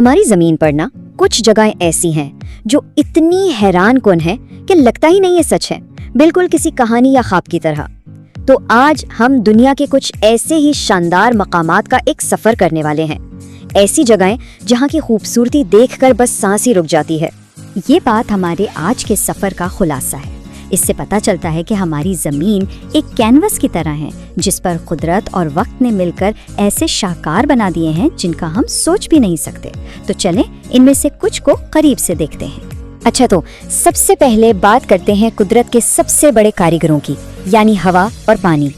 ہماری زمین پر نا کچھ جگہیں ایسی ہیں جو اتنی حیران کن ہیں کہ لگتا ہی نہیں یہ سچ ہے، بالکل کسی کہانی یا خواب کی طرح۔ تو آج ہم دنیا کے کچھ ایسے ہی شاندار مقامات کا ایک سفر کرنے والے ہیں، ایسی جگہیں جہاں کی خوبصورتی دیکھ کر بس سانس ہی رک جاتی ہے۔ یہ بات ہمارے آج کے سفر کا خلاصہ ہے۔ اس سے پتہ چلتا ہے کہ ہماری زمین ایک کینوس کی طرح ہے جس پر قدرت اور وقت نے مل کر ایسے شاہکار بنا دیے ہیں جن کا ہم سوچ بھی نہیں سکتے۔ تو چلیں ان میں سے کچھ کو قریب سے دیکھتے ہیں۔ اچھا، تو سب سے پہلے بات کرتے ہیں قدرت کے سب سے بڑے کاریگروں کی، یعنی ہوا اور پانی۔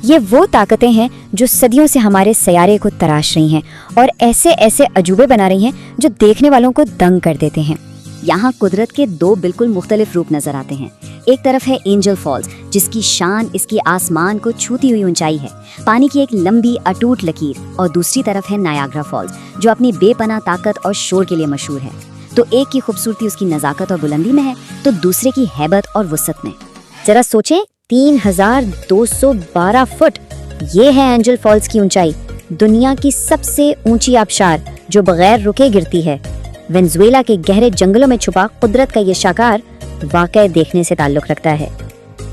یہ وہ طاقتیں ہیں جو صدیوں سے ہمارے سیارے کو تراش رہی ہیں اور ایسے ایسے عجوبے بنا رہی ہیں جو دیکھنے والوں کو دنگ کر دیتے ہیں۔ یہاں قدرت کے دو بالکل مختلف روپ نظر آتے ہیں۔ ایک طرف ہے اینجل فالز، جس کی شان اس کی آسمان کو چھوتی ہوئی اونچائی ہے، پانی کی ایک لمبی اٹوٹ لکیر، اور دوسری طرف ہے نایاگرا فالز جو اپنی بے پناہ طاقت اور شور کے لیے مشہور ہے۔ تو ایک کی خوبصورتی اس کی نزاکت اور بلندی میں ہے، تو دوسرے کی ہیبت اور وسعت میں۔ ذرا سوچیں، 3212 فٹ، یہ ہے اینجل فالز کی اونچائی، دنیا کی سب سے اونچی آبشار جو بغیر رکے گرتی ہے۔ وینزویلا کے گہرے جنگلوں میں چھپا قدرت کا یہ شاہکار واقع دیکھنے سے تعلق رکھتا ہے۔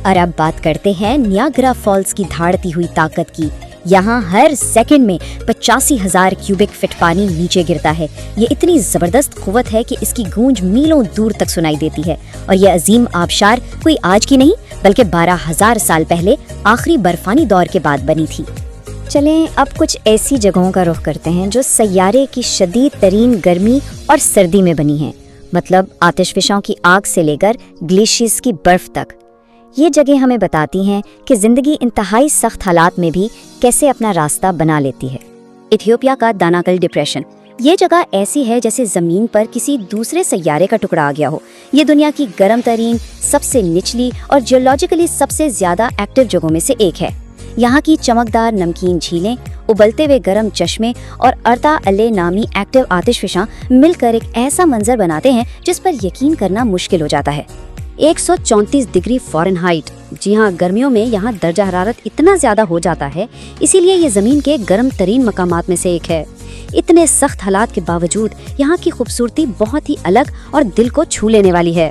اور اب بات کرتے ہیں نیاگرا فالز کی دھاڑتی ہوئی طاقت کی۔ یہاں ہر سیکنڈ میں 85,000 کیوبک فٹ پانی نیچے گرتا ہے۔ یہ اتنی زبردست قوت ہے کہ اس کی گونج میلوں دور تک سنائی دیتی ہے، اور یہ عظیم آبشار کوئی آج کی نہیں بلکہ 12,000 سال پہلے آخری برفانی دور کے بعد بنی تھی۔ چلیں اب کچھ ایسی جگہوں کا رخ کرتے ہیں جو سیارے کی شدید ترین گرمی اور سردی میں بنی ہیں، مطلب آتش فشاں کی آگ سے لے کر گلیشیئرز کی برف تک۔ یہ جگہ ہمیں بتاتی ہیں کہ زندگی انتہائی سخت حالات میں بھی کیسے اپنا راستہ بنا لیتی ہے۔ ایتھیوپیا کا داناکل ڈپریشن، یہ جگہ ایسی ہے جیسے زمین پر کسی دوسرے سیارے کا ٹکڑا آ گیا ہو۔ یہ دنیا کی گرم ترین، سب سے نچلی اور جیولوجیکلی سب سے زیادہ ایکٹیو جگہوں میں سے ایک ہے۔ یہاں کی چمکدار نمکین جھیلیں، ابلتے ہوئے گرم چشمے اور ارتا الے نامی ایکٹیو آتش فشاں مل کر ایک ایسا منظر بناتے ہیں جس پر یقین کرنا مشکل ہو جاتا ہے۔ 134 ڈگری فارنہائٹ، جی ہاں، گرمیوں میں یہاں درجہ حرارت اتنا زیادہ ہو جاتا ہے، اسی لیے یہ زمین کے گرم ترین مقامات میں سے ایک ہے۔ اتنے سخت حالات کے باوجود یہاں کی خوبصورتی بہت ہی الگ اور دل کو چھو لینے والی ہے۔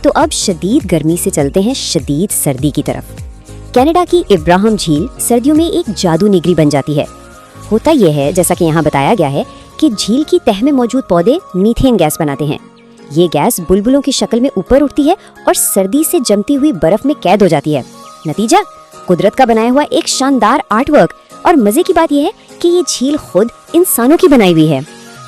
تو اب شدید گرمی سے چلتے ہیں شدید سردی کی طرف۔ کینیڈا کی ابراہم جھیل سردیوں میں ایک جادو نگری بن جاتی ہے۔ ہوتا یہ ہے، جیسا کہ یہاں بتایا گیا ہے، کہ جھیل کی تہہ میں موجود پودے میتھین گیس بناتے ہیں۔ یہ گیس بلبلوں کی شکل میں اوپر اٹھتی ہے اور سردی سے جمتی ہوئی برف میں قید ہو جاتی ہے۔ نتیجہ قدرت کا بنایا ہوا ایک شاندار آرٹ ورک، اور مزے کی بات یہ ہے کہ یہ جھیل خود انسانوں کی بنائی ہوئی ہے۔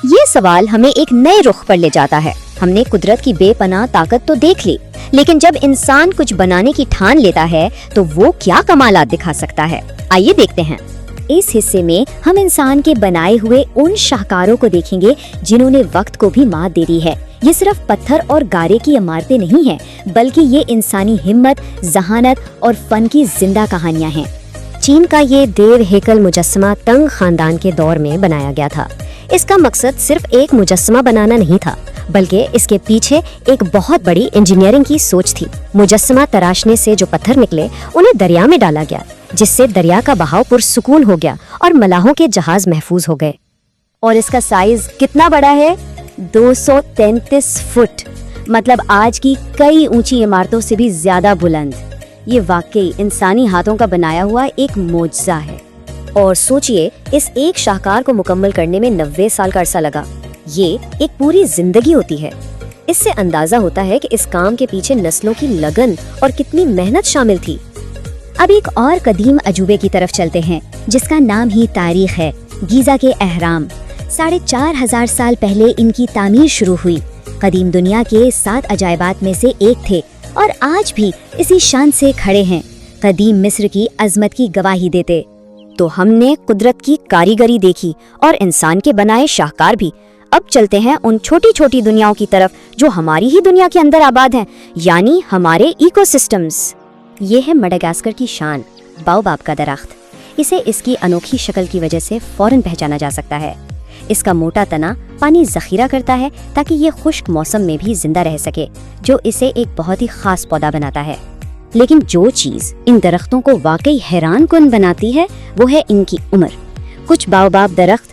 یہ سوال ہمیں ایک نئے رخ پر لے جاتا ہے۔ ہم نے قدرت کی بے پناہ طاقت تو دیکھ لی، لیکن جب انسان کچھ بنانے کی ٹھان لیتا ہے تو وہ کیا کمالات دکھا سکتا ہے، آئیے دیکھتے ہیں۔ اس حصے میں ہم انسان کے بنائے ہوئے ان شاہکاروں کو دیکھیں گے جنہوں نے وقت کو بھی مات دے دی ہے۔ یہ صرف پتھر اور گارے کی عمارتیں نہیں ہیں، بلکہ یہ انسانی ہمت، ذہانت اور فن کی زندہ کہانیاں ہیں۔ چین کا یہ دیو ہیکل مجسمہ تنگ خاندان کے دور میں بنایا گیا تھا۔ اس کا مقصد صرف ایک مجسمہ بنانا نہیں تھا، بلکہ اس کے پیچھے ایک بہت بڑی انجینئرنگ کی سوچ تھی۔ مجسمہ تراشنے سے جو پتھر نکلے انہیں دریا میں ڈالا گیا، جس سے دریا کا بہاؤ پرسکون ہو گیا اور ملاحوں کے جہاز محفوظ ہو گئے۔ اور اس کا سائز کتنا بڑا ہے؟ 233 فٹ، مطلب آج کی کئی اونچی عمارتوں سے بھی زیادہ بلند۔ یہ واقعی انسانی ہاتھوں کا بنایا ہوا ایک معجزہ ہے۔ اور سوچئے، اس ایک شاہکار کو مکمل کرنے میں 90 سال کا عرصہ لگا۔ یہ ایک پوری زندگی ہوتی ہے۔ اس سے اندازہ ہوتا ہے کہ اس کام کے پیچھے نسلوں کی لگن اور کتنی محنت شامل تھی۔ اب ایک اور قدیم عجوبے کی طرف چلتے ہیں جس کا نام ہی تاریخ ہے، گیزا کے اہرام۔ 4,500 سال پہلے ان کی تعمیر شروع ہوئی۔ قدیم دنیا کے 7 عجائبات میں سے ایک تھے اور آج بھی اسی شان سے کھڑے ہیں، قدیم مصر کی عظمت کی گواہی دیتے۔ تو ہم نے قدرت کی کاریگری دیکھی اور انسان کے بنائے شاہکار بھی۔ اب چلتے ہیں ان چھوٹی چھوٹی دنیاؤں کی طرف جو ہماری ہی دنیا کے اندر آباد ہیں، یعنی ہمارے ایکو سسٹمز۔ یہ ہے مڈغاسکر کی شان، باؤباب کا درخت۔ اسے اس کی انوکھی شکل کی وجہ سے فوراً پہچانا جا سکتا ہے۔ اس کا موٹا تنا پانی ذخیرہ کرتا ہے تاکہ یہ خشک موسم میں بھی زندہ رہ سکے، جو اسے ایک بہت ہی خاص پودا بناتا ہے۔ لیکن جو چیز ان درختوں کو واقعی حیران کن بناتی ہے وہ ہے ان کی عمر۔ کچھ باؤباب درخت